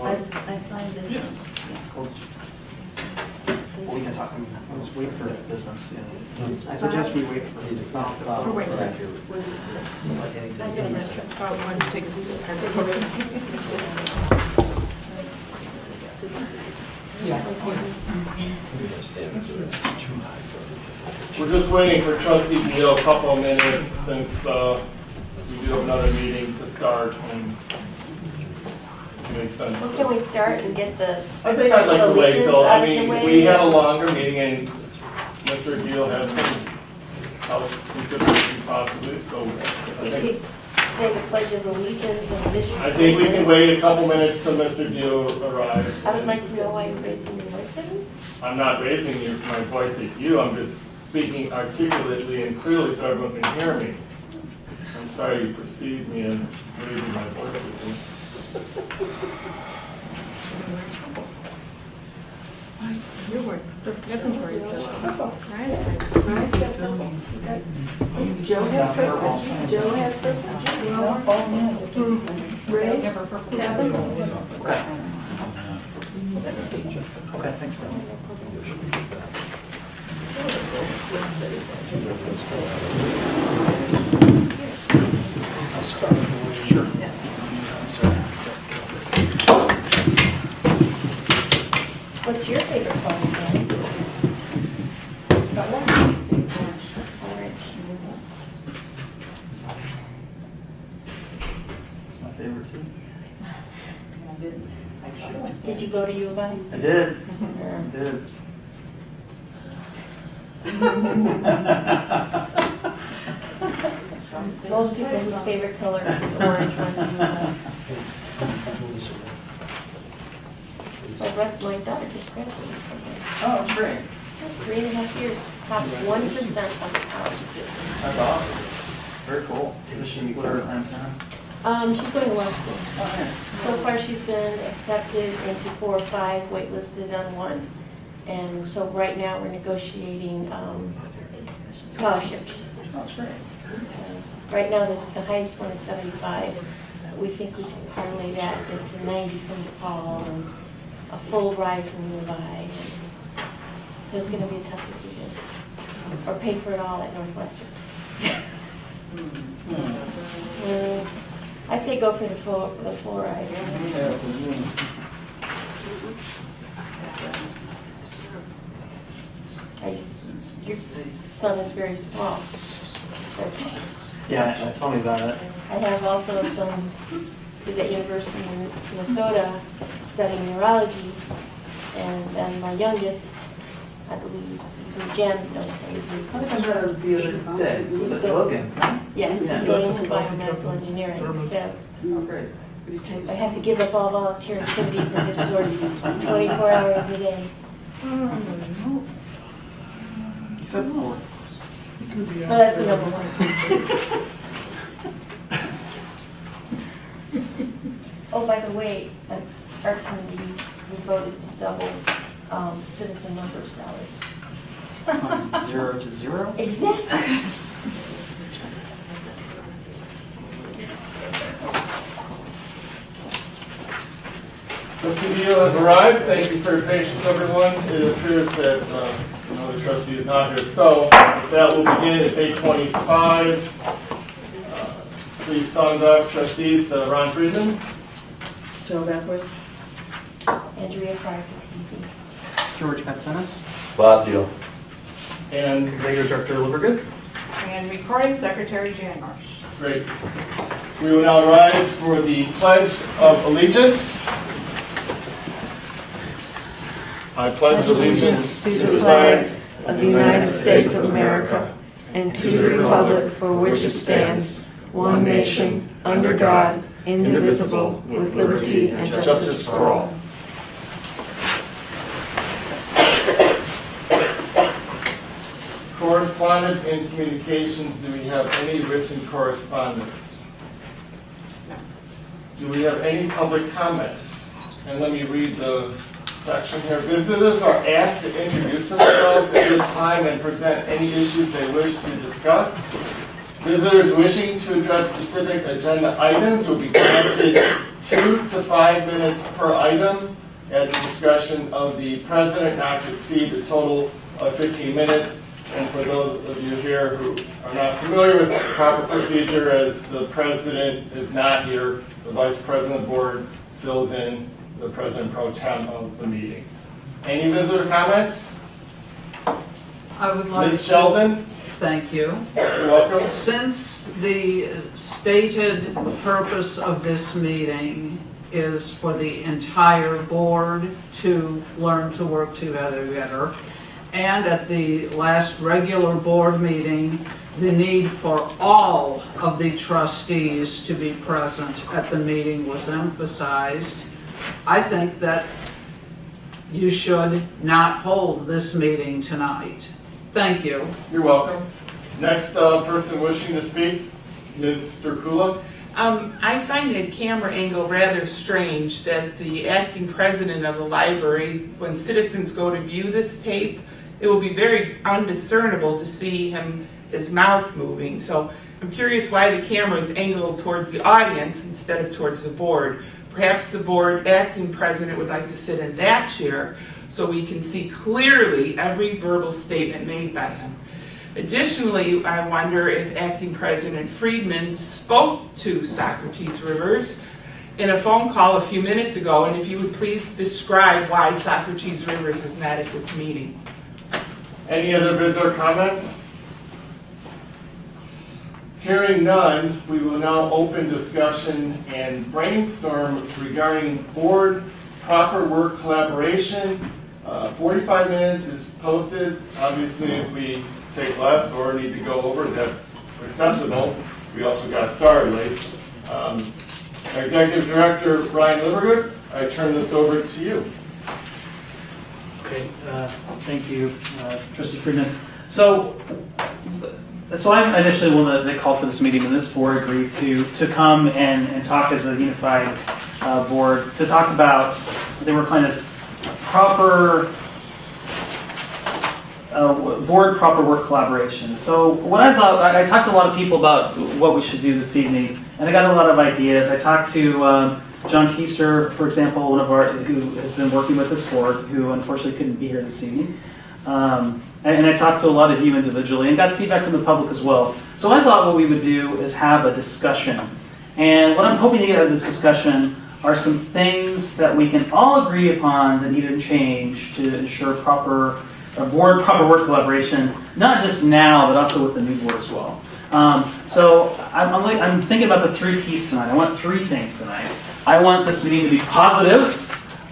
I signed this. Yes. Well, we can talk, let's wait for business, I suggest we wait for. We're waiting. We're just waiting for trustee Beal a couple of minutes since we do have another meeting to start and it makes sense. Well, can we start and get the I think I'd like to wait allegiance till, out I of the mean, way? we had a longer meeting and Mr. Beal has some health considerations possibly, so I We think, could say the Pledge of Allegiance and mission I think we can statement. wait a couple minutes till Mr. Beal arrives. I would like to know why you're raising your voice at me. I'm not raising my voice at you, I'm just speaking articulately and clearly so everyone can hear me. I'm sorry you perceive me as raising my voice at you. Your word. Nothing for you. Joe has purple. Joe has purple. Ray? Kevin? Okay. Okay, thanks. Sure. I'm sorry. What's your favorite color, Dan? Orange. It's my favorite too. Did you go to U of I? I did. Yeah. I did. Most people whose favorite color is orange went to U of I. My daughter just graduated from there. Oh, that's great. 3.5 years, top 1% of the college business. That's awesome. Very cool. What are her plans now? She's going to law school. Oh, nice. So far, she's been accepted into 4 or 5, waitlisted on 1. And so right now, we're negotiating scholarships. That's great. So right now, the highest one is 75. We think we can parlay that into 90 from DePaul and a full ride from U of I. So it's going to be a tough decision. Or pay for it all at Northwestern. I say go for the full ride. Yeah, that's what I mean. Your son is very small. So Yeah, tell me about it. I have also a son who's at University of Minnesota studying neurology, and then my youngest, I believe, Jen knows him. I think I read it the other day. Was it Logan? Yes, he's Yeah. going into biomedical engineering. So Oh, great. I have to give up all volunteer activities and just work 24 hours a day. Except for. No, that's the number one. Oh, by the way, at our committee, we voted to double citizen member salaries. 0 to 0? Exactly. Trustee Beal has arrived. Thank you for your patience, everyone. It appears that another trustee is not here. So with that, we'll begin. It's 8:25. Please sign up, trustees. Ron Friedman. Joe Bethwood. Andrea Farkas. George Katsenis. Bob Deal. And Executive Director Livergood. And recording secretary Jan Marsh. great. We will now rise for the Pledge of Allegiance. I pledge allegiance to the flag of the United States of America and to the republic for which it stands, one nation, under God, indivisible, with liberty and justice for all. Correspondence and communications. Do we have any written correspondence? No. Do we have any public comments? And let me read the section here. Visitors are asked to introduce themselves at this time and present any issues they wish to discuss. Visitors wishing to address specific agenda items will be granted 2 to 5 minutes per item at the discretion of the president, not to exceed a total of 15 minutes. And for those of you here who are not familiar with the proper procedure, as the president is not here, the vice president of the board fills in the president pro tem of the meeting. Any visitor comments? I would like Ms. to, Sheldon, thank you. you're welcome. Since the stated purpose of this meeting is for the entire board to learn to work together better, and at the last regular board meeting, the need for all of the trustees to be present at the meeting was emphasized, I think that you should not hold this meeting tonight. Thank you. You're welcome. Next person wishing to speak, Mr. Kula. I find that camera angle rather strange, that the acting president of the library, when citizens go to view this tape, it will be very undiscernible to see his mouth moving. So I'm curious why the camera is angled towards the audience instead of towards the board. Perhaps the board acting president would like to sit in that chair so we can see clearly every verbal statement made by him. Additionally, I wonder if acting president Friedman spoke to Socrates Rivers in a phone call a few minutes ago, and if you would please describe why Socrates Rivers is not at this meeting. Any other visitor comments? Hearing none, we will now open discussion and brainstorm regarding board proper work collaboration. 45 minutes is posted. Obviously, if we take less or need to go over, that's acceptable. We also got started late. Executive Director Brian Livergood, I turn this over to you. Okay, thank you, Trustee Friedman. So I initially wanted to call for this meeting, and this board agreed to come and talk as a unified board to talk about, they were calling this proper board proper work collaboration. So what I thought, I talked to a lot of people about what we should do this evening, and I got a lot of ideas. I talked to John Keister, for example, who has been working with this board, who unfortunately couldn't be here this evening. And I talked to a lot of you individually and got feedback from the public as well. So I thought what we would do is have a discussion. And what I'm hoping to get out of this discussion are some things that we can all agree upon that need to change to ensure proper work collaboration, not just now, but also with the new board as well. So I'm thinking about the 3 keys tonight. I want 3 things tonight. I want this meeting to be positive.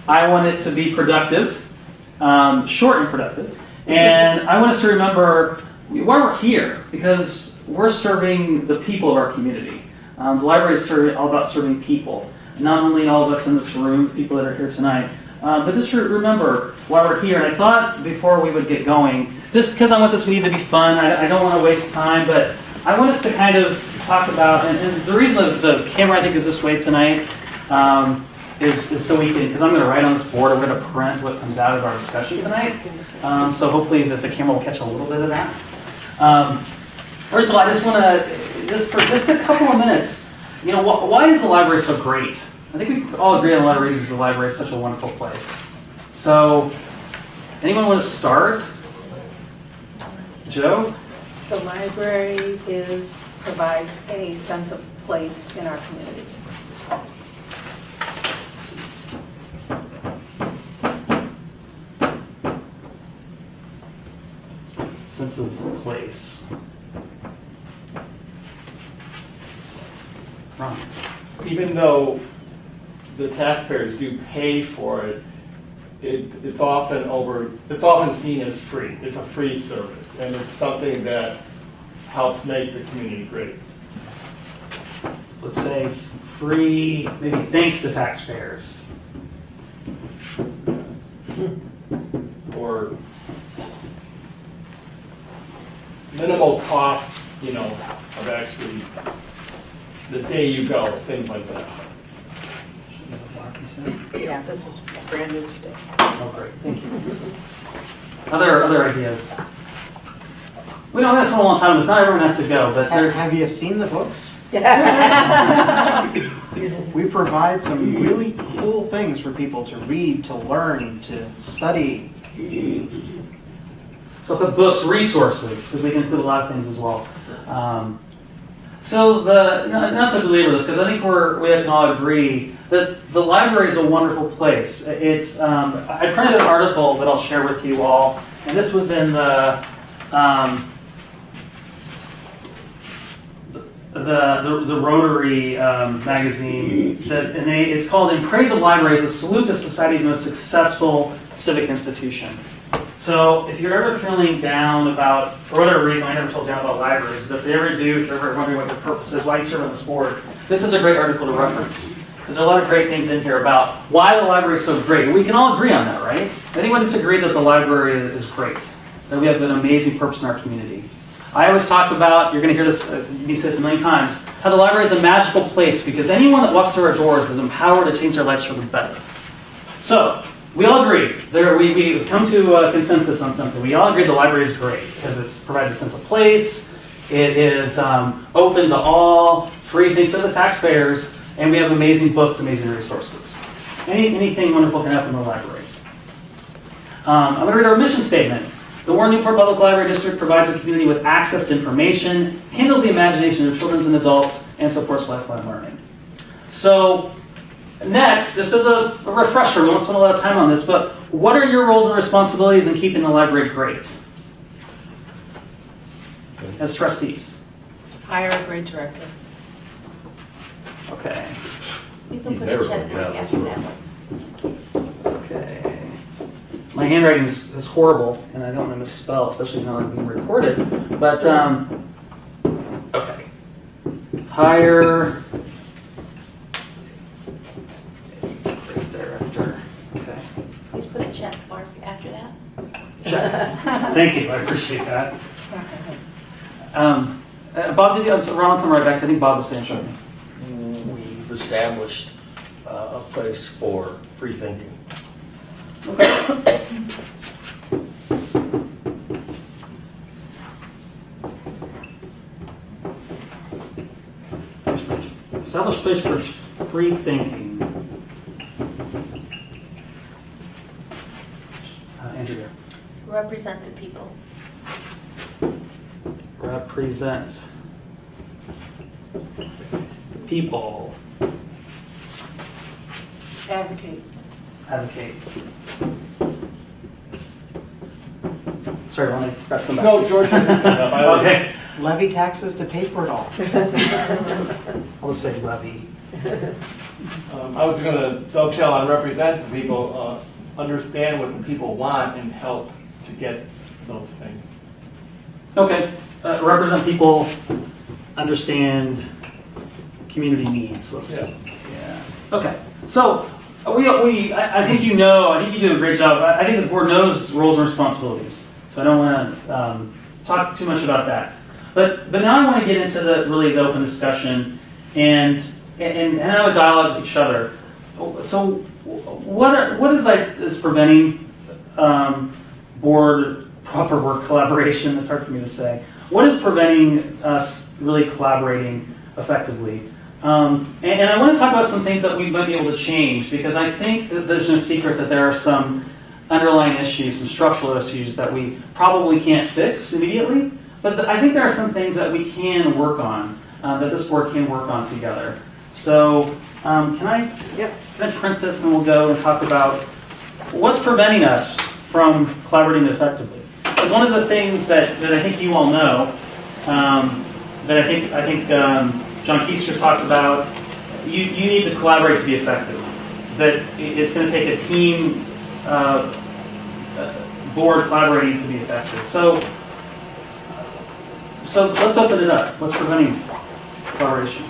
I want it to be productive, short and productive. And I want us to remember why we're here, because we're serving the people of our community. The library is all about serving people. Not only all of us in this room, people that are here tonight, but just remember why we're here. And I thought before we would get going, just because I want this meeting to be fun, I don't want to waste time, but I want us to kind of talk about, and the reason that the camera I think is this way tonight is so we can, because I'm going to write on this board, I'm going to print what comes out of our discussion tonight. So hopefully that the camera will catch a little bit of that. First of all, I just want to, just for just a couple of minutes, why is the library so great? I think we all agree on a lot of reasons the library is such a wonderful place. So, anyone want to start? Joe? The library provides a sense of place in our community. Sense of place. Ron? Even though the taxpayers do pay for it, it's often seen as free. It's a free service, and it's something that helps make the community great. Let's say free, maybe thanks to taxpayers. Or minimal cost, of actually the day you go, things like that. Yeah, this is brand new today. Oh, great, thank you. Other ideas? We don't have a long time, it's not everyone has to go, but there, Have you seen the books? We provide some really cool things for people to read, to learn, to study. so put books, resources, because we can include a lot of things as well. So not to belabor this, because I think we can all agree that the library is a wonderful place. It's I printed an article that I'll share with you all, and this was in the Rotary magazine, it's called "In Praise of Libraries: A Salute to Society's Most Successful Civic Institution." So if you're ever feeling down about, for whatever reason, I never feel down about libraries, but if they ever do, if you're ever wondering what their purpose is, why you serve on this board, this is a great article to reference. Because there are a lot of great things in here about why the library is so great. We can all agree on that, right? Anyone disagree that the library is great? That we have an amazing purpose in our community? I always talk about, you're going to hear this, you say this a million times, how the library is a magical place because anyone that walks through our doors is empowered to change their lives for the better. So, we all agree. We've come to a consensus on something. We all agree the library is great because it provides a sense of place. It is open to all, free things to the taxpayers, and we have amazing books, amazing resources. Anything wonderful can happen in the library. I'm going to read our mission statement. The Warren Newport Public Library District provides the community with access to information, kindles the imagination of children and adults, and supports lifelong learning. So, next, this is a refresher. We won't spend a lot of time on this, but what are your roles and responsibilities in keeping the library great as trustees? Hire a great director. Okay. You can put a check mark after that one. Okay. My handwriting is horrible, and I don't want to misspell, especially now I'm being recorded. But, okay. Hire great director. Okay. Please put a check mark after that. Check. Thank you. I appreciate that. Bob, did you? Ron, come right back. I think Bob was saying something. We've established a place for free thinking. Okay. Established place for free thinking. Andrea. Represent the people. Represent people. Advocate. Advocate. Sorry, Ron, I forgot to come back. No, George didn't say that. Okay. Levy taxes to pay for it all. I'll just say levy. I was going to dovetail on represent the people, understand what the people want and help to get those things. Okay. Represent people, understand community needs. Yeah. Okay. So I think you do a great job. I think this board knows roles and responsibilities. So I don't want to talk too much about that. But now I want to get into the open discussion and have a dialogue with each other. So what is preventing board proper work collaboration? That's hard for me to say. What is preventing us really collaborating effectively? And I want to talk about some things that we might be able to change, because I think that there's no secret that there are some underlying issues, some structural issues that we probably can't fix immediately, but I think there are some things that we can work on, that this board can work on together. So can I print this, and then we'll go and talk about what's preventing us from collaborating effectively. Because one of the things that I think you all know, that I think John Keith just talked about, you need to collaborate to be effective. That it's going to take a team board collaborating to be effective. So let's open it up. What's preventing collaboration?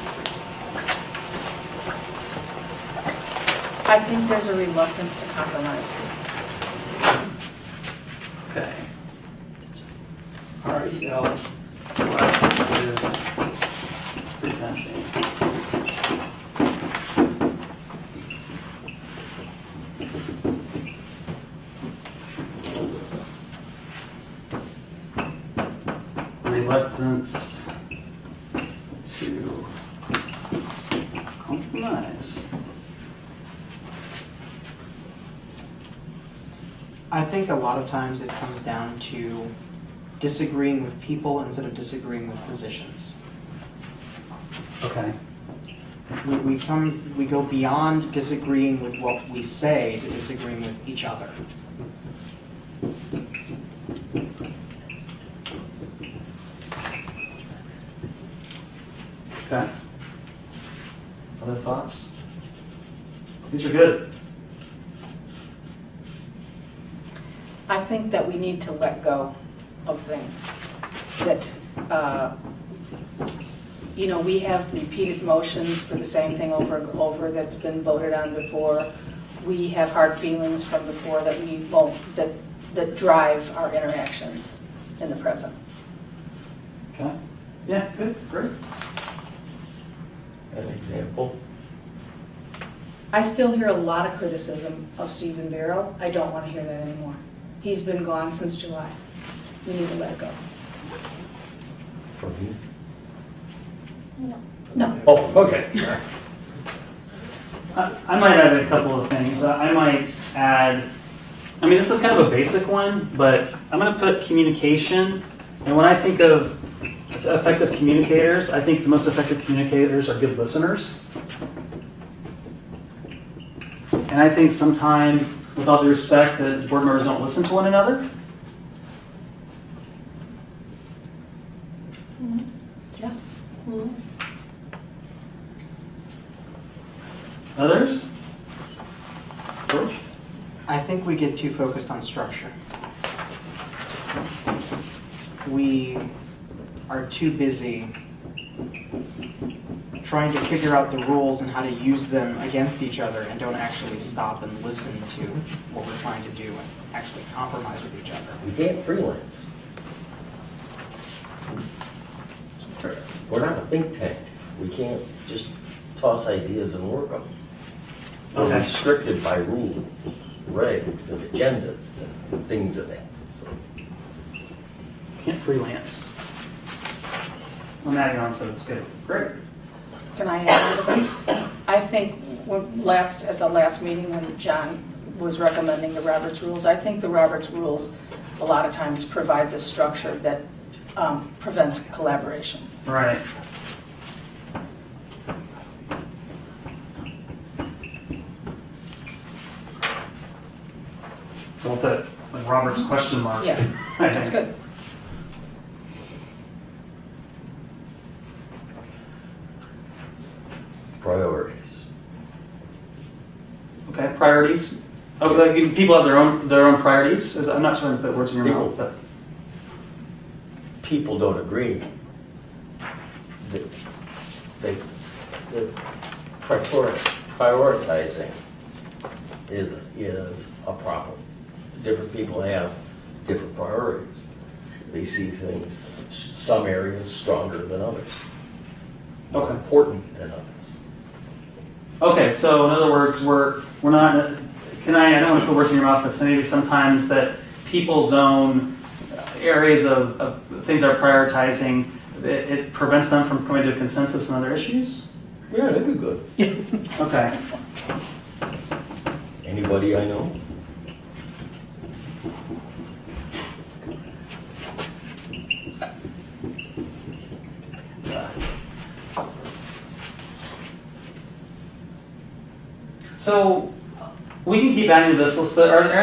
I think there's a reluctance to compromise. Okay. REL what is preventing? reluctance to compromise. I think a lot of times it comes down to disagreeing with people instead of disagreeing with positions. Okay. We go beyond disagreeing with what we say to disagreeing with each other. Okay. Other thoughts? These are good. I think that we need to let go of things. That, we have repeated motions for the same thing over and over that's been voted on before. We have hard feelings from before that we won't, that drive our interactions in the present. Okay. Yeah, good, great. An example? I still hear a lot of criticism of Stephen Barrow. I don't want to hear that anymore. He's been gone since July. We need to let it go. From you? No. Oh, okay. I might add a couple of things. I might add, this is kind of a basic one, but I'm going to put communication. And when I think of effective communicators, I think the most effective communicators are good listeners. And I think sometimes, with all due respect, that board members don't listen to one another. Yeah. Others? George? I think we get too focused on structure. We are too busy trying to figure out the rules and how to use them against each other and don't actually stop and listen to what we're trying to do and actually compromise with each other. We can't freelance. We're not a think tank. We can't just toss ideas and work them. We're Okay. restricted by rules, regs, and agendas, and things of that. So, Can't freelance. I'm adding on to it. It's good. Great. Can I add to this? I think at the last meeting when John was recommending the Roberts Rules, I think the Roberts Rules a lot of times provides a structure that prevents collaboration. Right. So with that, like Robert's question mark. Yeah, I that's think. good. priorities. Okay, priorities. Oh, like people have their own priorities. I'm not trying to put words in your People. mouth, but People don't agree that prioritizing is a problem. Different people have different priorities. They see things, some areas stronger than others, more Okay. important than others. okay. So in other words, we're not. I don't want to put words in your mouth, but maybe sometimes that people's own areas of things they're prioritizing, it prevents them from coming to a consensus on other issues. Yeah, that'd be good. Okay. Anybody I know? So we can keep adding to this list, but are there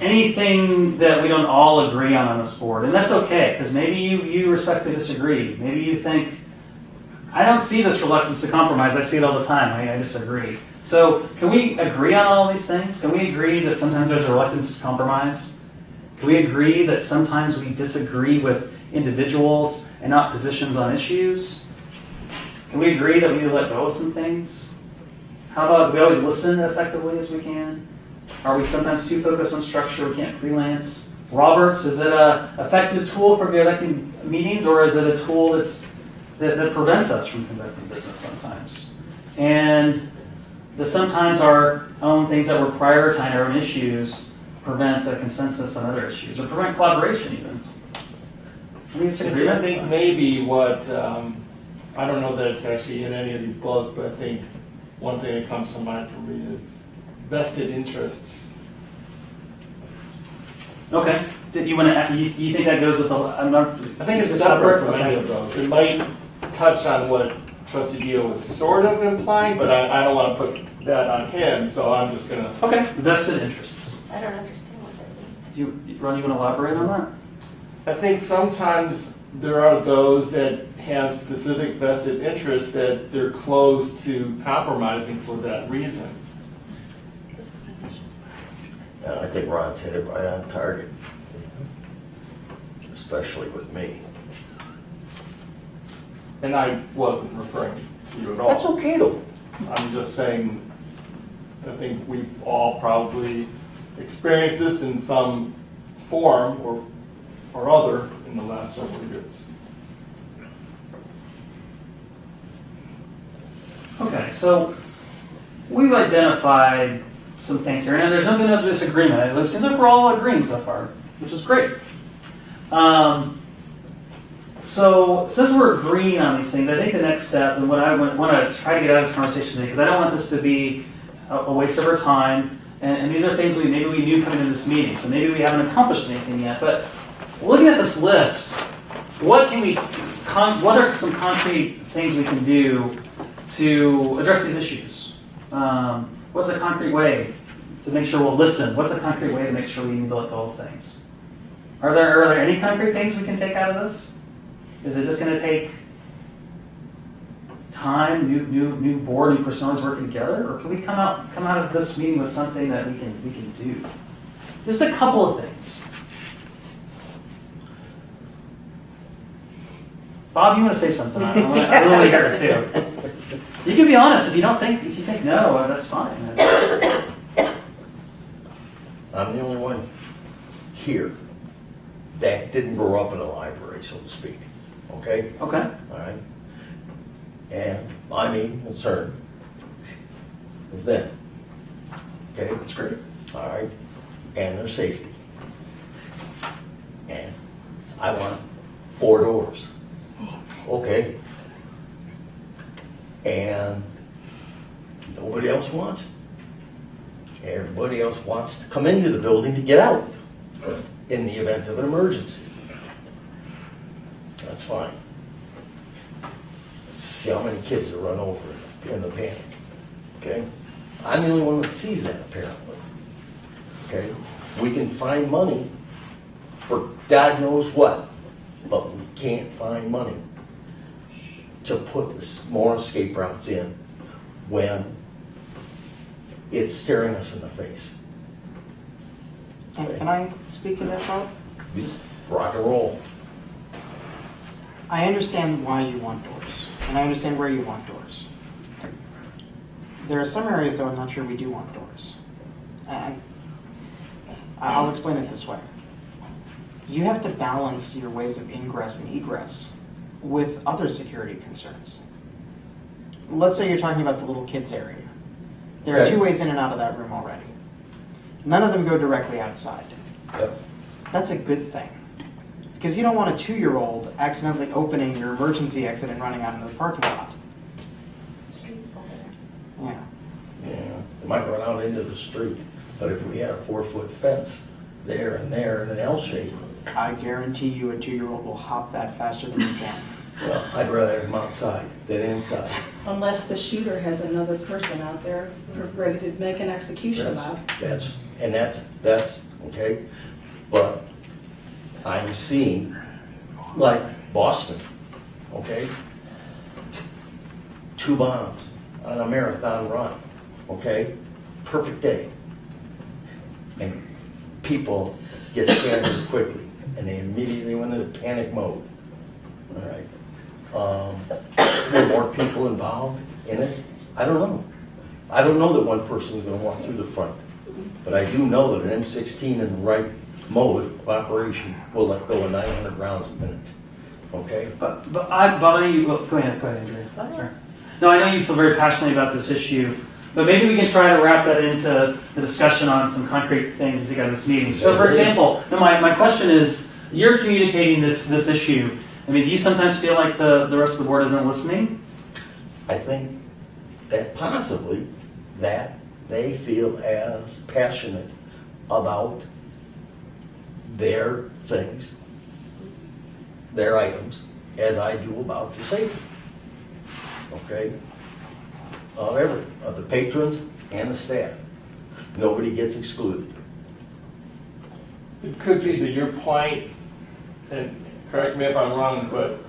anything that we don't all agree on this board? And that's okay, because maybe you respectfully disagree. Maybe you think, I don't see this reluctance to compromise. I see it all the time. I disagree. So can we agree on all these things? Can we agree that sometimes there's a reluctance to compromise? Can we agree that sometimes we disagree with individuals and not positions on issues? Can we agree that we need to let go of some things? How about, do we always listen effectively as we can? Are we sometimes too focused on structure, we can't freelance? Roberts, is it an effective tool for conducting meetings, or is it a tool that prevents us from conducting business sometimes? And does sometimes our own things that we're prioritizing, our own issues, prevent a consensus on other issues, or prevent collaboration even? Any I disagreement? think maybe what, I don't know that it's actually in any of these bullets, but I think one thing that comes to mind for me is vested interests. Okay. Did you want to? You think that goes with the? I'm not. I think it's separate from any of those. It might touch on what Trustee Dio was sort of implying, but I don't want to put that on him, so I'm just gonna. Okay. Vested interests. I don't understand what that means. Do you, Ron, you want to elaborate on that? I think sometimes there are those that have specific vested interests that they're close to compromising for that reason. I think Ron's hit it right on target, especially with me. And I wasn't referring to you at all. That's okay though. I'm just saying, I think we've all probably experienced this in some form or other in the last several years. Okay, so we've identified some things here, and there's nothing of disagreement. It seems like we're all agreeing so far, which is great. So since we're agreeing on these things, I think the next step, and what I want to try to get out of this conversation today, because I don't want this to be a waste of our time, and these are things maybe we knew coming into this meeting, so maybe we haven't accomplished anything yet, but looking at this list, what are some concrete things we can do to address these issues? What's a concrete way to make sure we'll listen? What's a concrete way to make sure we need to let go of things? Are there any concrete things we can take out of this? Is it just going to take time, new board, new personas working together, or can we come out of this meeting with something that we can do? Just a couple of things. Bob, you want to say something? I really want to hear it too. You can be honest. If you think no, that's fine. I'm the only one here that didn't grow up in a library, so to speak. Okay? Okay. All right? And my main concern is them. Okay? That's great. All right? And their safety. And I want 4 doors. Okay? And nobody else wants it. Everybody else wants to come into the building to get out in the event of an emergency. That's fine. See how many kids are run over in the panic. Okay? I'm the only one that sees that, apparently. Okay? We can find money for God knows what, but we can't find money to put more escape routes in when it's staring us in the face. Can I speak to that, Bob? We just rock and roll. I understand why you want doors, and I understand where you want doors. There are some areas, though, I'm not sure we do want doors. And I'll explain it this way. You have to balance your ways of ingress and egress with other security concerns. Let's say you're talking about the little kids area. There are Okay. 2 ways in and out of that room already. None of them go directly outside. Yep. That's a good thing. Because you don't want a 2-year-old accidentally opening your emergency exit and running out into the parking lot. Yeah. Yeah, it might run out into the street, but if we had a 4-foot fence there and there in an L shape, I guarantee you a 2-year-old will hop that faster than you can. well, I'd rather have them outside than inside. Unless the shooter has another person out there ready to make an execution about. That's okay, but I'm seeing, like Boston, okay? 2 bombs on a marathon run, okay? Perfect day. And people get scared quickly, and they immediately went into panic mode, all right? There are more people involved in it? I don't know. I don't know that one person is going to walk through the front, but I do know that an M16 in the right mode of operation will let go of 900 rounds a minute. Okay? But I know you. Well, go ahead, Andrea. Sorry. No, I know you feel very passionately about this issue, but maybe we can try to wrap that into the discussion on some concrete things as we got this meeting. So, for example, my question is, you're communicating this issue. I mean, do you sometimes feel like the rest of the board isn't listening? I think that possibly that they feel as passionate about their things, their items, as I do about the safety. Okay? Of the patrons and the staff. Nobody gets excluded. It could be to your point, and correct me if I'm wrong, but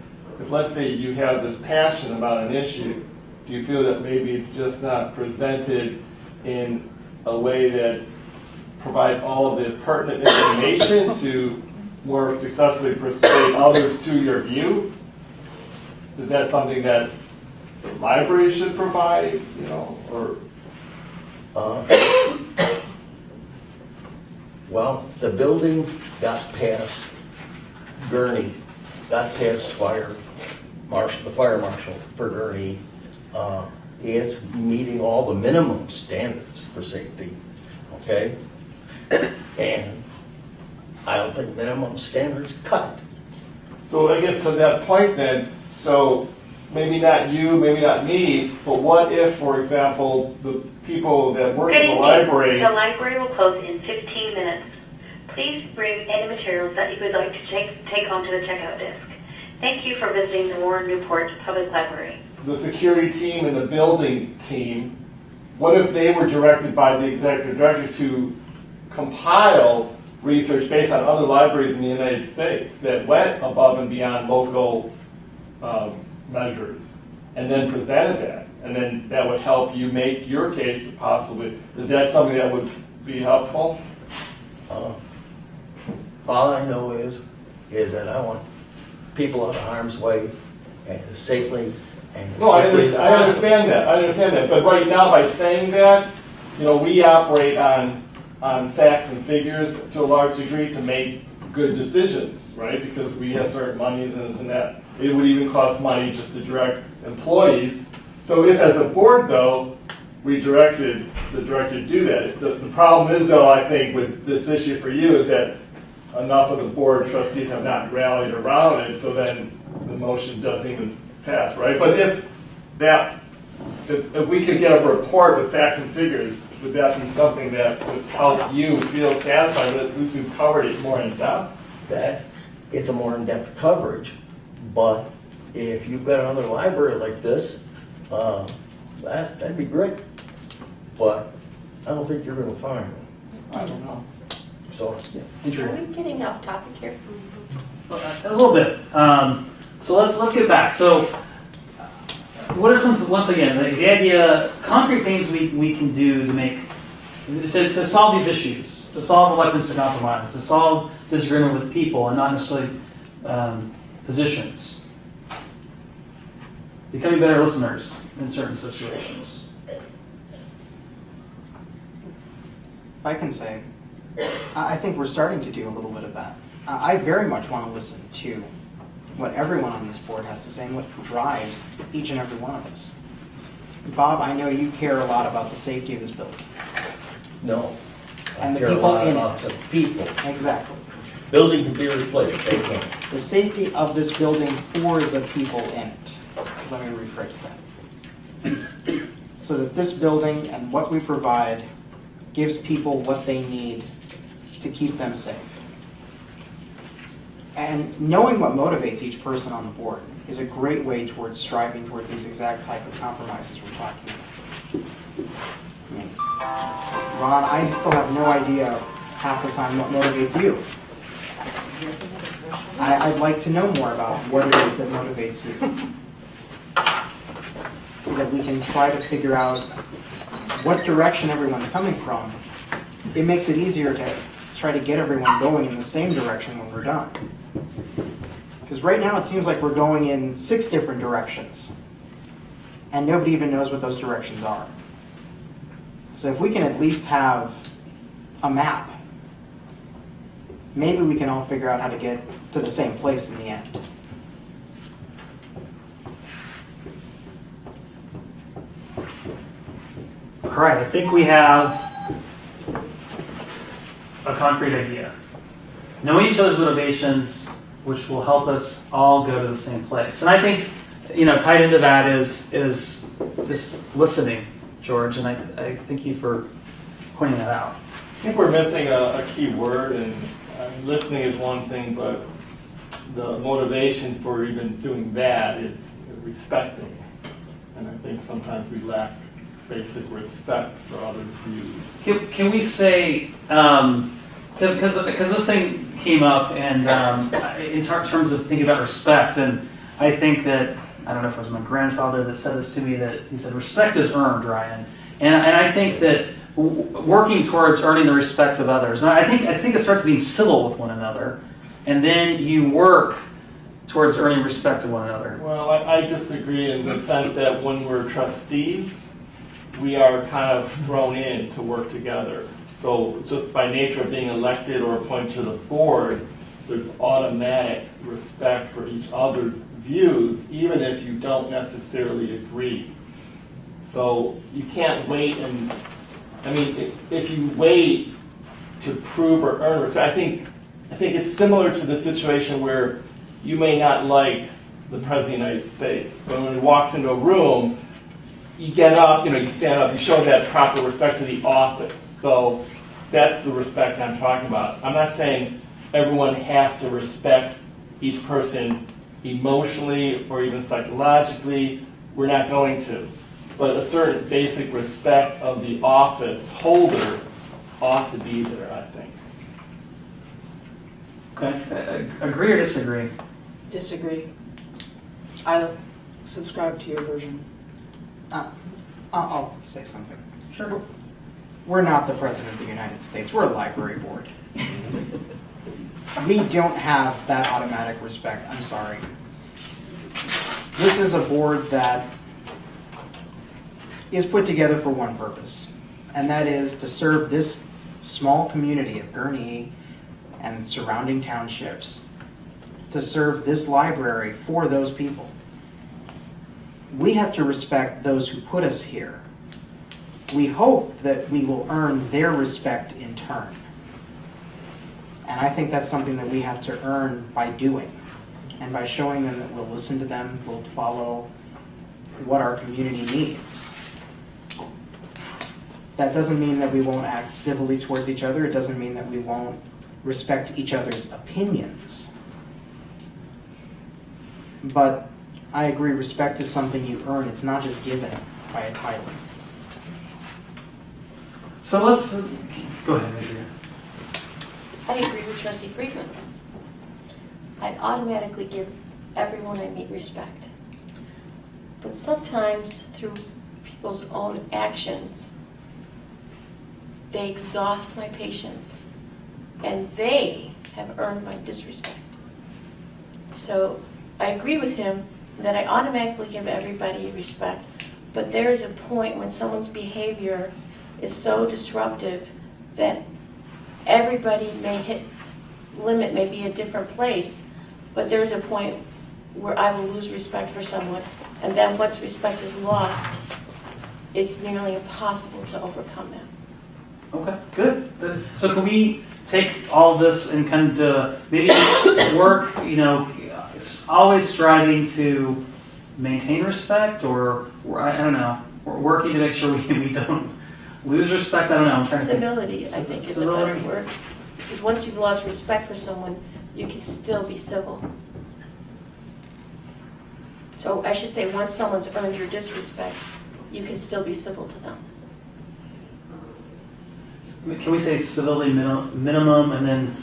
if let's say you have this passion about an issue, do you feel that maybe it's just not presented in a way that provides all of the pertinent information to more successfully persuade others to your view? Is that something that the library should provide, or? Well, the building got past Gurney, got past the fire marshal for Gurney. It's meeting all the minimum standards for safety, okay? And I don't think minimum standards cut. So I guess to that point then, so maybe not you, maybe not me, but what if, for example, the people that work in the library... The library will close in 15 minutes. Please bring any materials that you would like to take home to the checkout desk. Thank you for visiting the Warren Newport Public Library. The security team and the building team, what if they were directed by the executive director to compile research based on other libraries in the United States that went above and beyond local measures, and then presented that, and then that would help you make your case to possibly, is that something that would be helpful? All I know is that I want people out of harm's way and safely and... No, I understand that, but right now by saying that, we operate on facts and figures to a large degree to make good decisions, right? Because we have certain monies and this and that. It would even cost money just to direct employees. So if as a board, though, we directed the director to do that, the problem is, though, I think with this issue for you is that enough of the board trustees have not rallied around it, so then the motion doesn't even pass, right? But if we could get a report with facts and figures, would that be something that would help you feel satisfied that at least we've covered it more in depth? That it's a more in-depth coverage, but if you've got another library like this, that'd be great. But I don't think you're going to find one. I don't know. So, Are we getting off topic here? A little bit. So let's get back. So what are some, once again, the idea, concrete things we can do to make, to solve these issues, to solve reluctance to compromise, to solve disagreement with people and not necessarily positions. Becoming better listeners in certain situations. I can say, I think we're starting to do a little bit of that. I very much want to listen to what everyone on this board has to say and what drives each and every one of us. Bob, I know you care a lot about the safety of this building. no. And the There are people a lot in about it. the people. Exactly. Building can be replaced, they can. The safety of this building for the people in it. Let me rephrase that. So that this building and what we provide gives people what they need to keep them safe. And knowing what motivates each person on the board is a great way towards striving towards these exact type of compromises we're talking about. I mean, Ron, I still have no idea half the time what motivates you. I'd like to know more about what it is that motivates you, so that we can try to figure out what direction everyone's coming from. It makes it easier to try to get everyone going in the same direction when we're done. Because right now it seems like we're going in 6 different directions, and nobody even knows what those directions are. So if we can at least have a map, maybe we can all figure out how to get to the same place in the end. All right, I think we have a concrete idea. knowing each other's motivations, which will help us all go to the same place. And I think, tied into that is just listening, George, and I thank you for pointing that out. I think we're missing a key word, and listening is one thing, but the motivation for even doing that is respecting. And I think sometimes we lack basic respect for others' views. Can we say, because this thing came up, and in terms of thinking about respect, and I think that, I don't know if it was my grandfather that said this to me, that he said, respect is earned, Ryan. And I think that working towards earning the respect of others, and I think it starts being civil with one another, and then you work towards earning respect of one another. Well, I disagree in the sense that when we're trustees, we are kind of thrown in to work together. So just by nature of being elected or appointed to the board, there's automatic respect for each other's views, even if you don't necessarily agree. So you can't wait and, if you wait to prove or earn respect, I think it's similar to the situation where you may not like the President of the United States, but when he walks into a room, you get up, you stand up, you show that proper respect to the office. So that's the respect I'm talking about. I'm not saying everyone has to respect each person emotionally or even psychologically. We're not going to. But a certain basic respect of the office holder ought to be there, I think. Okay, agree or disagree? Disagree. I subscribe to your version. I'll say something. Sure. We're not the President of the United States. We're a library board. We don't have that automatic respect. I'm sorry. This is a board that is put together for one purpose, and that is to serve this small community of Gurnee and surrounding townships, to serve this library for those people. We have to respect those who put us here. We hope that we will earn their respect in turn. And I think that's something that we have to earn by doing, and by showing them that we'll listen to them, we'll follow what our community needs. That doesn't mean that we won't act civilly towards each other. It doesn't mean that we won't respect each other's opinions. But I agree, respect is something you earn. It's not just given by a title. So let's go ahead, Adrian. I agree with Trustee Friedman. I automatically give everyone I meet respect. But sometimes through people's own actions, they exhaust my patience, and they have earned my disrespect. So I agree with him that I automatically give everybody respect, but there is a point when someone's behavior is so disruptive that everybody limit may be a different place, but there's a point where I will lose respect for someone, and then once respect is lost, it's nearly impossible to overcome that. Okay, good. So can we take all this and kind of maybe work, it's always striving to maintain respect, or I don't know, we're working to make sure we don't lose respect? I don't know, I'm trying to think. Civility, I think, is a better word. Because once you've lost respect for someone, you can still be civil. So I should say, once someone's earned your disrespect, you can still be civil to them. Can we say civility minimum, and then,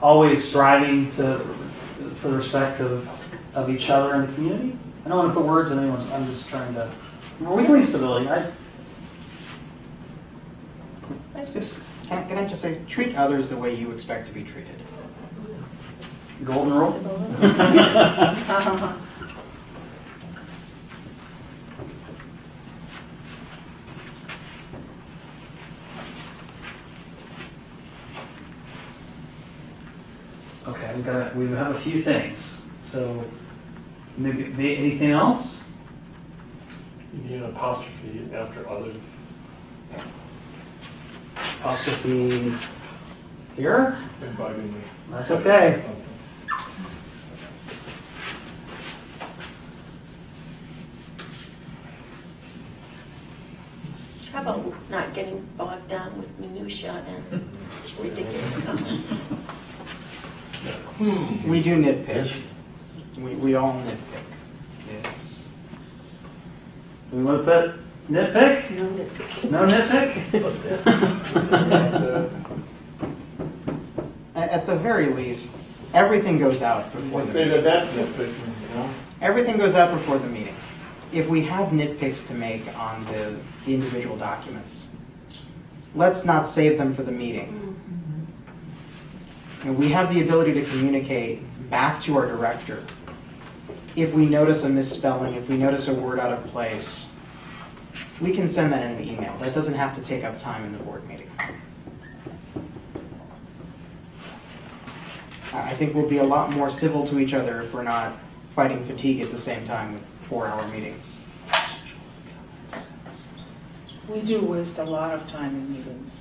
always striving for the respect of each other in the community? I don't want to put words in anyone's, I'm just trying to, are we doing civility? Can I just say, treat others the way you expect to be treated. Golden rule? Okay, we have a few things. So maybe anything else? You need an apostrophe after others. Apostrophe Here? It's been bugging me. That's okay. How about not getting bogged down with minutia and ridiculous comments? We do nitpick. We all nitpick. It's, Do we want to put nitpick? No nitpick? at the very least, everything goes out before Let's the say meeting. that that's nitpicking, you know? Everything goes out before the meeting. If we have nitpicks to make on the individual documents, let's not save them for the meeting. And we have the ability to communicate back to our director if we notice a misspelling, if we notice a word out of place. We can send that in an email. That doesn't have to take up time in the board meeting. I think we'll be a lot more civil to each other if we're not fighting fatigue at the same time with 4-hour meetings. We do waste a lot of time in meetings.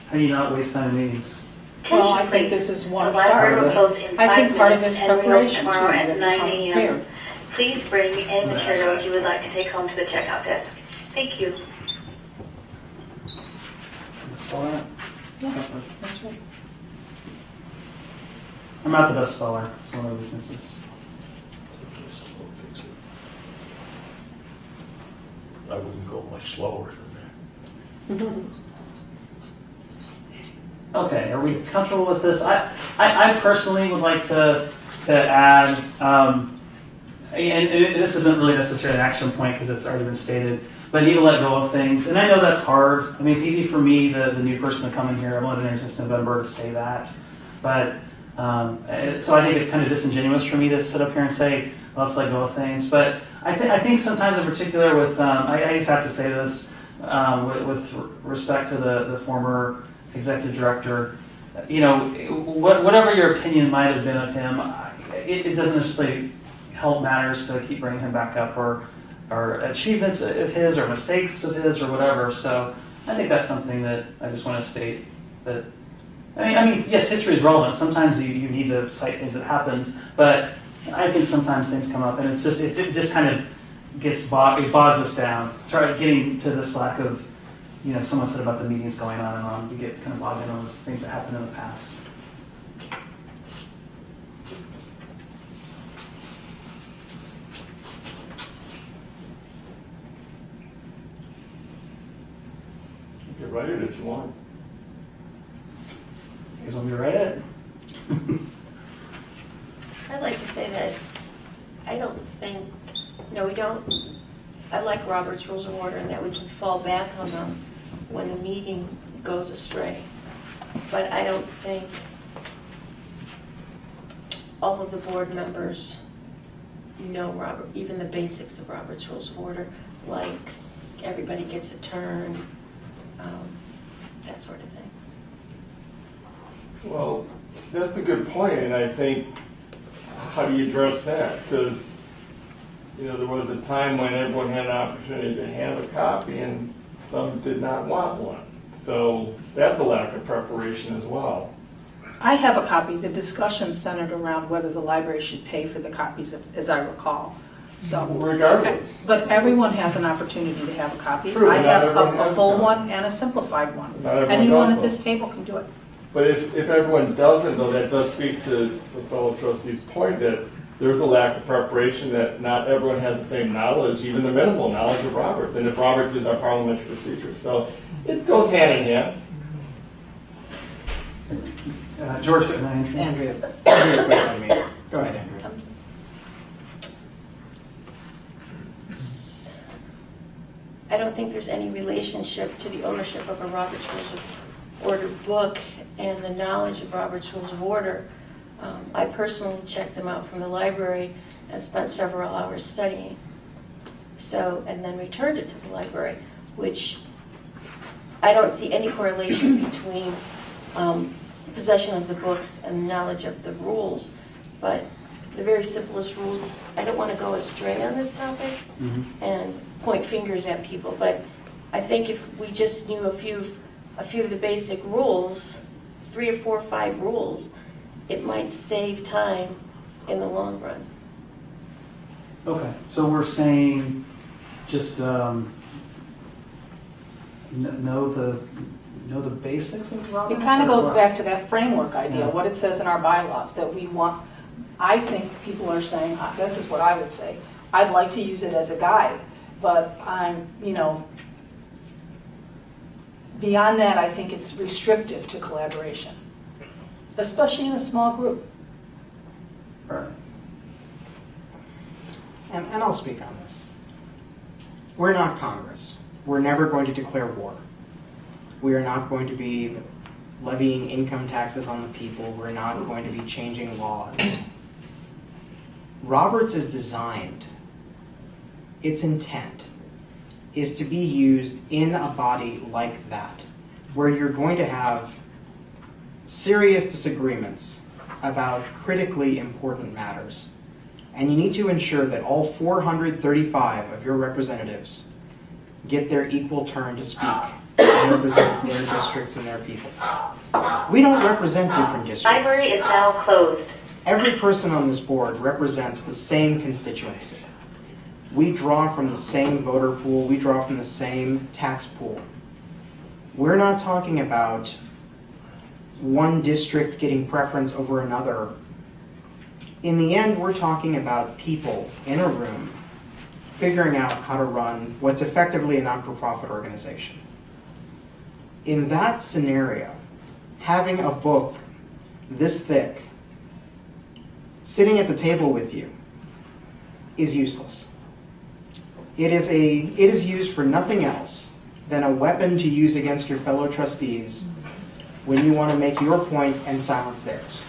How do you not waste time in meetings? Well, I think this is one The library start. will close in I 5 think part of minutes it's and will preparation too, tomorrow that at you 9 come a.m. prepared. Please bring any materials you would like to take home to the checkout desk. Thank you. Spell that? That's right. I'm not the best speller. It's one of the weaknesses. I wouldn't go much slower than that. Okay, are we comfortable with this? I personally would like to add, and this isn't really necessarily an action point because it's already been stated, but I need to let go of things. And I know that's hard. I mean, it's easy for me, the new person to come in here, I've only been here since November, to say that. But, so I think it's kind of disingenuous for me to sit up here and say, let's let go of things. But I think sometimes in particular with, I just have to say this, with respect to the former executive director, you know, whatever your opinion might have been of him, it doesn't necessarily help matters to keep bringing him back up, or achievements of his, or mistakes of his, or whatever. So I think that's something that I just want to state that. I mean, yes, history is relevant. Sometimes you need to cite things that happened, but I think sometimes things come up, and it just kind of it bogs us down. Try getting to this lack of, you know, someone said about the meetings going on and on. We get kind of bogged in on those things that happened in the past. You can write it if you want. You guys want me to write it? I'd like to say that I don't think, I like Robert's Rules of Order and that we can fall back on them when the meeting goes astray. But I don't think all of the board members know even the basics of Robert's Rules of Order, like everybody gets a turn, that sort of thing. Well, that's a good point, and I think, how do you address that? Because, you know, there was a time when everyone had an opportunity to have a copy, and some did not want one. So that's a lack of preparation as well. I have a copy. The discussion centered around whether the library should pay for the copies, as I recall. So, Regardless. but everyone has an opportunity to have a copy. True, I not have everyone has a full one. one and a simplified one. Not everyone Anyone does at this though. table can do it. But if everyone doesn't, though, that does speak to the fellow trustee's point that there's a lack of preparation, that not everyone has the same knowledge, even the minimal knowledge of Roberts, and if Roberts is our parliamentary procedure. So it goes hand in hand. George, and then Andrea, quick on me. Go ahead, Andrea. I don't think there's any relationship to the ownership of a Robert's Rules of Order book and the knowledge of Robert's Rules of Order. I personally checked them out from the library and spent several hours studying. So, and then returned it to the library, which I don't see any correlation between possession of the books and knowledge of the rules. But the very simplest rules, I don't want to go astray on this topic and point fingers at people, but I think if we just knew a few of the basic rules, 3 or 4 or 5 rules, it might save time in the long run. Okay, so we're saying just know the basics of Robert's? It kind of or goes what? back to that framework idea, Yeah. what it says in our bylaws, that we want, I think people are saying, this is what I would say, I'd like to use it as a guide, but I'm, beyond that, I think it's restrictive to collaboration, especially in a small group. Right. And I'll speak on this. We're not Congress. We're never going to declare war. We are not going to be levying income taxes on the people. We're not going to be changing laws. Roberts is designed, its intent is to be used in a body like that, where you're going to have serious disagreements about critically important matters. And you need to ensure that all 435 of your representatives get their equal turn to speak and represent their districts and their people. We don't represent different districts. Library is now closed. Every person on this board represents the same constituency. We draw from the same voter pool, we draw from the same tax pool. We're not talking about one district getting preference over another. In the end, we're talking about people in a room figuring out how to run what's effectively a not-for-profit organization. In that scenario, having a book this thick sitting at the table with you is useless. It is used for nothing else than a weapon to use against your fellow trustees when you want to make your point and silence theirs.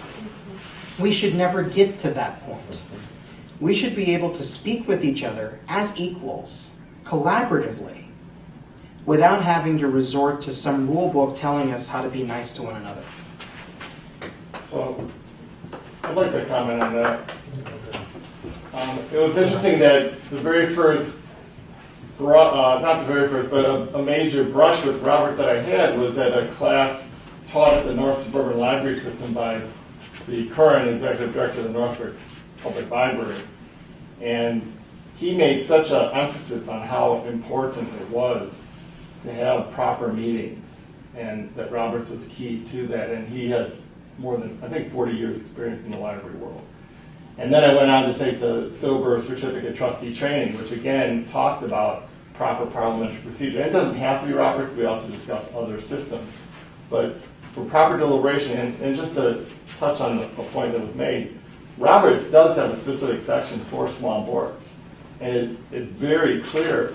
We should never get to that point. We should be able to speak with each other as equals, collaboratively, without having to resort to some rule book telling us how to be nice to one another. So, I'd like to comment on that. It was interesting that the very first, not the very first, but a major brush with Roberts that I had was at a class taught at the North Suburban Library System by the current executive director of the Northbrook Public Library. And he made such an emphasis on how important it was to have proper meetings, and that Roberts was key to that. And he has more than, I think, 40 years experience in the library world. And then I went on to take the Silver Certificate Trustee Training, which again talked about proper parliamentary procedure. And it doesn't have to be Roberts, we also discuss other systems. But for proper deliberation, and just to touch on a point that was made, Roberts does have a specific section for small boards. And it's very clear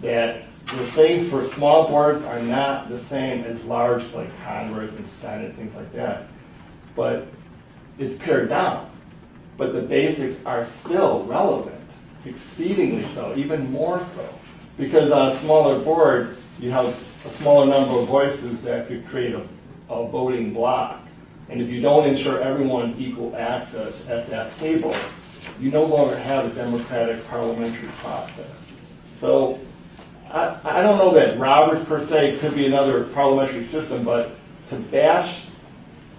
that the things for small boards are not the same as large, like Congress and Senate, things like that. But it's pared down. But the basics are still relevant, exceedingly so, even more so. Because on a smaller board, you have a smaller number of voices that could create a voting block. And if you don't ensure everyone's equal access at that table, you no longer have a democratic parliamentary process. So I don't know that Roberts per se could be another parliamentary system, but to bash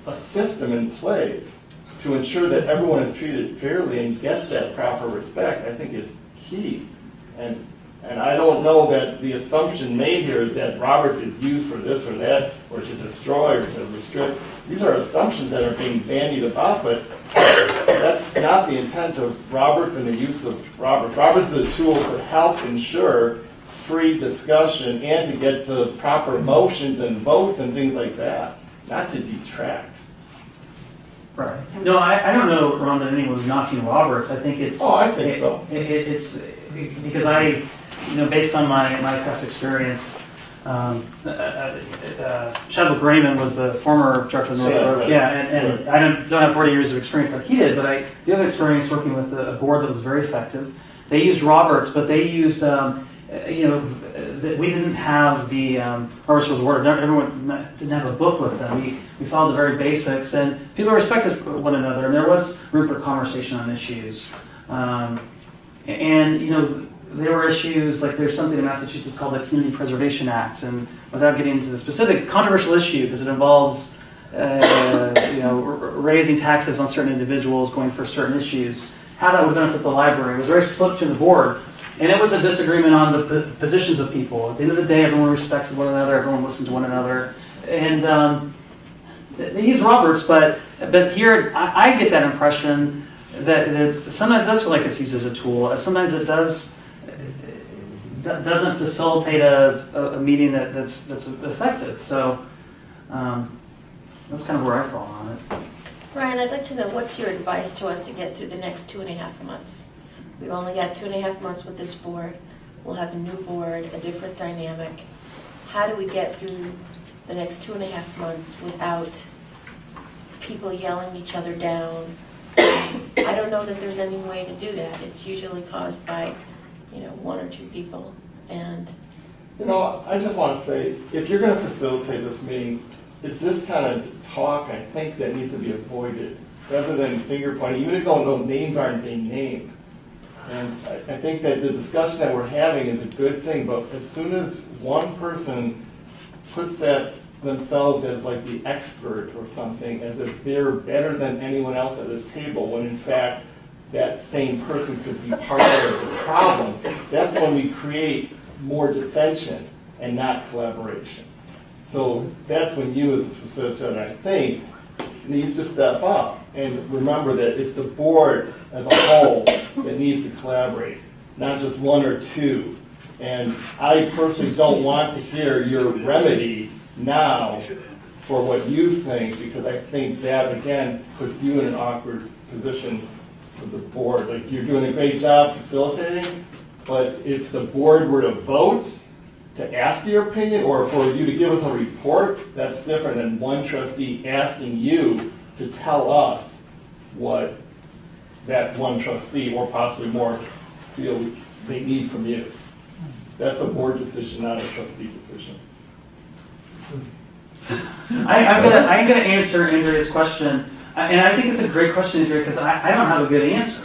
a system in place to ensure that everyone is treated fairly and gets that proper respect, I think is key. And I don't know that the assumption made here is that Roberts is used for this or that, or to destroy or to restrict. These are assumptions that are being bandied about, but that's not the intent of Roberts and the use of Roberts. Roberts is a tool to help ensure free discussion and to get to proper motions and votes and things like that, not to detract. Right. No, I don't know, Ron, that anyone's knocking Roberts. I think it's... Oh, I think so. It's because based on my past experience, Chadwick Raymond was the former director of Northbrook. Right. Yeah, and I don't have 40 years of experience like he did, but I do have experience working with a board that was very effective. They used Roberts, but they used, we didn't have the, Roberts was worded, everyone didn't have a book with them. We followed the very basics, and people respected one another, and there was room for conversation on issues. there were issues, like there's something in Massachusetts called the Community Preservation Act, and without getting into the specific controversial issue, because it involves raising taxes on certain individuals going for certain issues, how that would benefit the library. It was very split to the board, and it was a disagreement on the positions of people. At the end of the day, everyone respects one another, everyone listens to one another, and they use Roberts, but here I get that impression that sometimes it does feel like it's used as a tool. Sometimes it doesn't facilitate a meeting that's effective. So that's kind of where I fall on it. Ryan, I'd like to know, what's your advice to us to get through the next 2.5 months? We've only got 2.5 months with this board. We'll have a new board, a different dynamic. How do we get through the next 2.5 months without people yelling each other down? I don't know that there's any way to do that. It's usually caused by, one or two people. And I just want to say, if you're going to facilitate this meeting, it's this kind of talk, I think, that needs to be avoided, rather than finger pointing, even though no names aren't being named. And I think that the discussion that we're having is a good thing, but as soon as one person puts that themselves as like the expert or something, as if they're better than anyone else at this table, when in fact that same person could be part of the problem, that's when we create more dissension and not collaboration. So that's when you as a facilitator, I think, needs to step up and remember that it's the board as a whole that needs to collaborate, not just one or two. And I personally don't want to hear your remedy now for what you think, because I think that, again, puts you in an awkward position with the board. Like, you're doing a great job facilitating, but if the board were to vote to ask your opinion, or for you to give us a report, that's different than one trustee asking you to tell us what that one trustee, or possibly more, feel they need from you. That's a board decision, not a trustee decision. I'm gonna answer Andrea's question, and I think it's a great question, Andrea, because I don't have a good answer.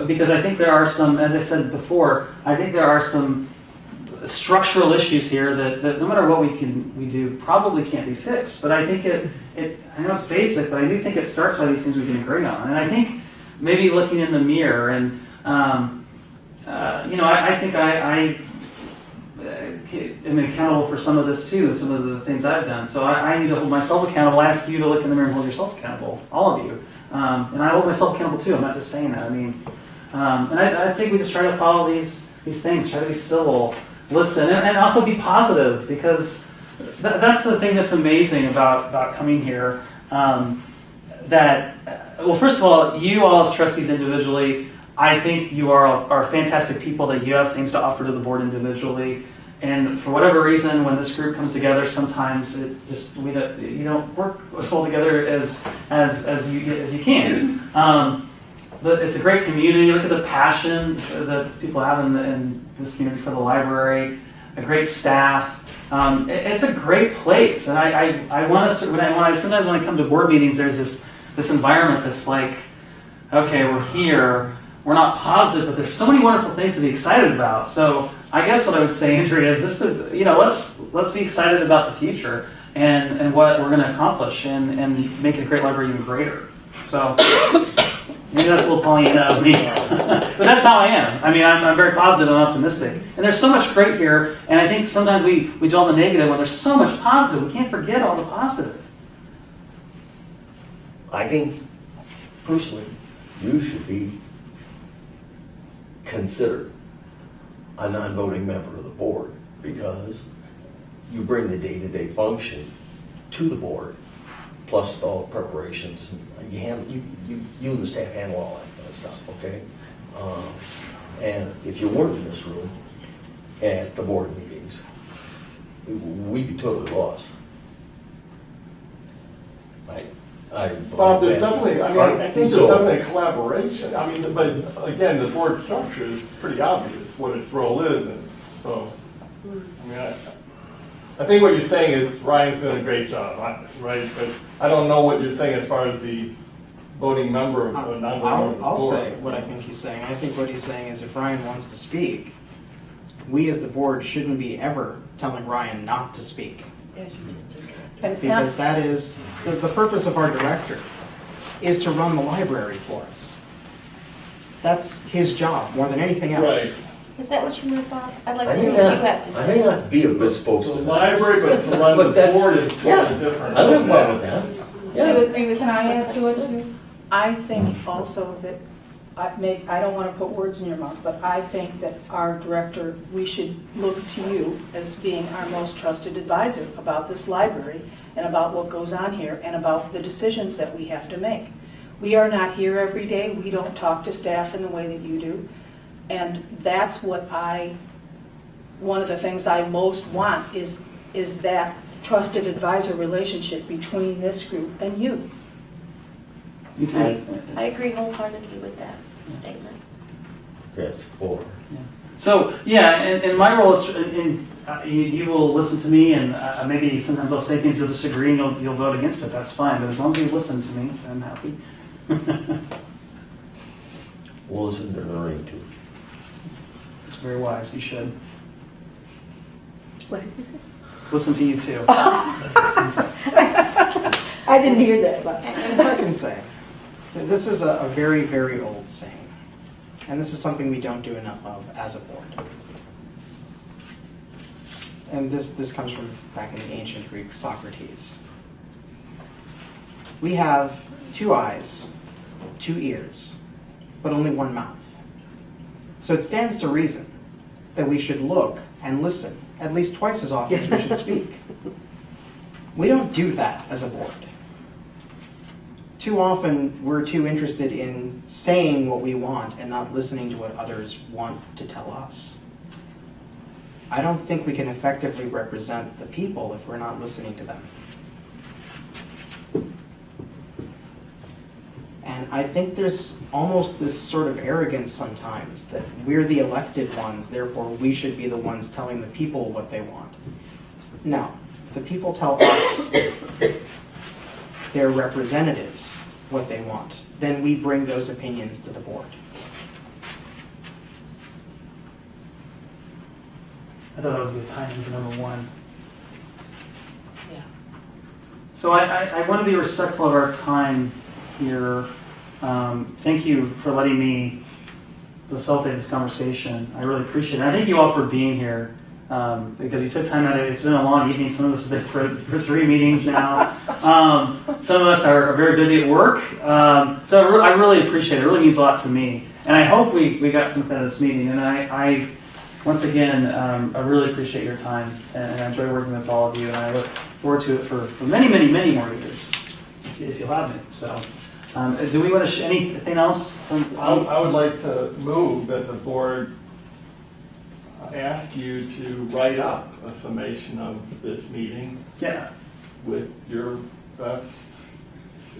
Because I think there are some, as I said before, I think there are some structural issues here that no matter what we do probably can't be fixed. But I think I know it's basic, but I do think it starts by these things we can agree on. And I think maybe looking in the mirror and I think I am accountable for some of this too, some of the things I've done. So I need to hold myself accountable. I ask you to look in the mirror and hold yourself accountable, all of you. And I hold myself accountable too. I'm not just saying that. I mean, and I think we just try to follow these things, try to be civil, listen, and also be positive, because that's the thing that's amazing about coming here. Well, first of all, you all as trustees individually, I think you are fantastic people, that you have things to offer to the board individually. And for whatever reason, when this group comes together, sometimes you don't work as well together as you can. But it's a great community. Look at the passion that people have in this community for the library. A great staff. It's a great place, and I want us to. Sometimes when I come to board meetings, there's this environment that's like, okay, we're here. We're not positive, but there's so many wonderful things to be excited about. So I guess what I would say, Andrea, is just let's be excited about the future and what we're going to accomplish and make a great library even greater. So maybe that's a little Pollyanna of me, but that's how I am. I mean, I'm very positive and optimistic, and there's so much great here. And I think sometimes we dwell on the negative when there's so much positive. We can't forget all the positive. I think personally, you should be considered a non-voting member of the board, because you bring the day-to-day function to the board, plus all the preparations. You and the staff handle all that kind of stuff, okay? And if you weren't in this room at the board meetings, we'd be totally lost. Bob, there's definitely, I think there's definitely a collaboration. I mean, but again, the board structure is pretty obvious what its role is, and so, I think what you're saying is Ryan's doing a great job, right? But I don't know what you're saying as far as the voting member of a non-voting member of the I'll board. say what I think he's saying. I think what he's saying is if Ryan wants to speak, we as the board shouldn't be ever telling Ryan not to speak. And Because that is, the purpose of our director is to run the library for us. That's his job more than anything else. Right. Is that what you meant, Bob? I'd like I to may hear what you not, have to I may say. not be a good The spokesman. library, but to run But the that's- board is totally different. I don't have with that. you Yeah. agree with Can I me? add to it too? I think also that, I don't want to put words in your mouth, but I think that our director, we should look to you as being our most trusted advisor about this library and about what goes on here and about the decisions that we have to make. We are not here every day. We don't talk to staff in the way that you do. And that's what one of the things I most want is that trusted advisor relationship between this group and you. Me too. I agree wholeheartedly with that statement. That's 4. So, yeah, and my role is, you will listen to me, and maybe sometimes I'll say things you'll disagree and you'll vote against it. That's fine, but as long as you listen to me, I'm happy. We'll listen to Noreen too. It's very wise, you should. What did you say? Listen to you too. I didn't hear that, but. And if I can say, this is a very, very old saying. And this is something we don't do enough of as a board. And this comes from back in the ancient Greek, Socrates. We have 2 eyes, 2 ears, but only 1 mouth. So it stands to reason that we should look and listen at least twice as often as we should speak. We don't do that as a board. Too often, we're too interested in saying what we want and not listening to what others want to tell us. I don't think we can effectively represent the people if we're not listening to them. And I think there's almost this sort of arrogance sometimes that we're the elected ones, therefore we should be the ones telling the people what they want. No, the people tell us, their representatives, what they want. Then we bring those opinions to the board. I thought that was good timing as number 1. Yeah. So I want to be respectful of our time here. Thank you for letting me facilitate this conversation. I really appreciate it. I thank you all for being here because you took time out. It's been a long evening. Some of us have been for 3 meetings now. Some of us are very busy at work. So I really appreciate it. It really means a lot to me. And I hope we got something out of this meeting. And I once again, I really appreciate your time. And I enjoy working with all of you. And I look forward to it for many, many, many more years, if you'll have me. So. Do we want to anything else? I would like to move that the board ask you to write up a summation of this meeting Yeah. with your best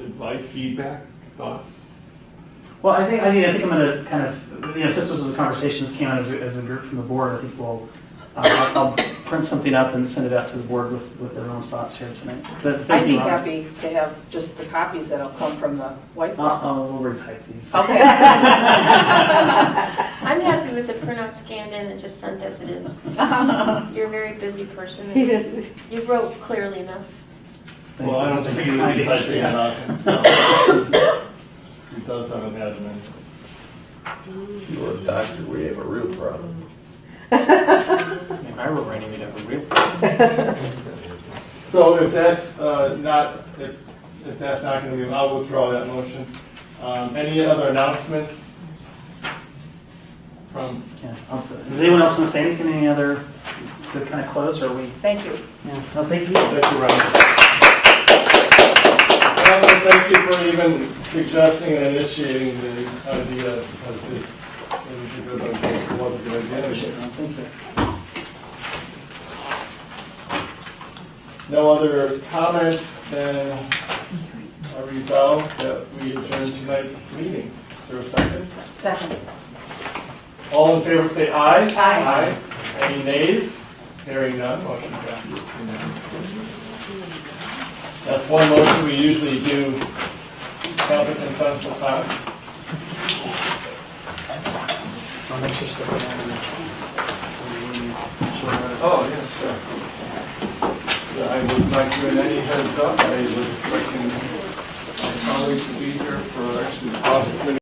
advice, feedback, thoughts. Well, I think I'm going to kind of, since this was a conversation, this came out as a group from the board, I think I'll print something up and send it out to the board with everyone's thoughts here tonight. But I'd thank be you, Ron. happy to have just the copies that'll come from the whiteboard. We'll retype these. Okay. I'm happy with the printout scanned in and just sent as it is. You're a very busy person. He is. You wrote clearly enough. Thank Well, I don't you. think he would be typing it up himself. He does have an admin. If you were a doctor, we have a real problem. If I were writing it up, a real So if that's not going to be, I'll withdraw that motion. Any other announcements from? Yeah, does anyone else want to say anything? Any other to kind of close, or are we? Thank you. Yeah. No, thank you. Thank you, Ron. And also thank you for even suggesting and initiating the idea, because it was a good idea. It was a good idea. Thank you. No other comments, then I resolve that we adjourn tonight's meeting. Is there a second? Second. All in favor say aye. Aye. Any nays? Hearing none, motion passes. That's one motion we usually do have the consensus on it? I'll make sure stuff around. Oh, yeah, sure. Yeah, I was not given any heads up. I was expecting my colleagues to be here for actually possibly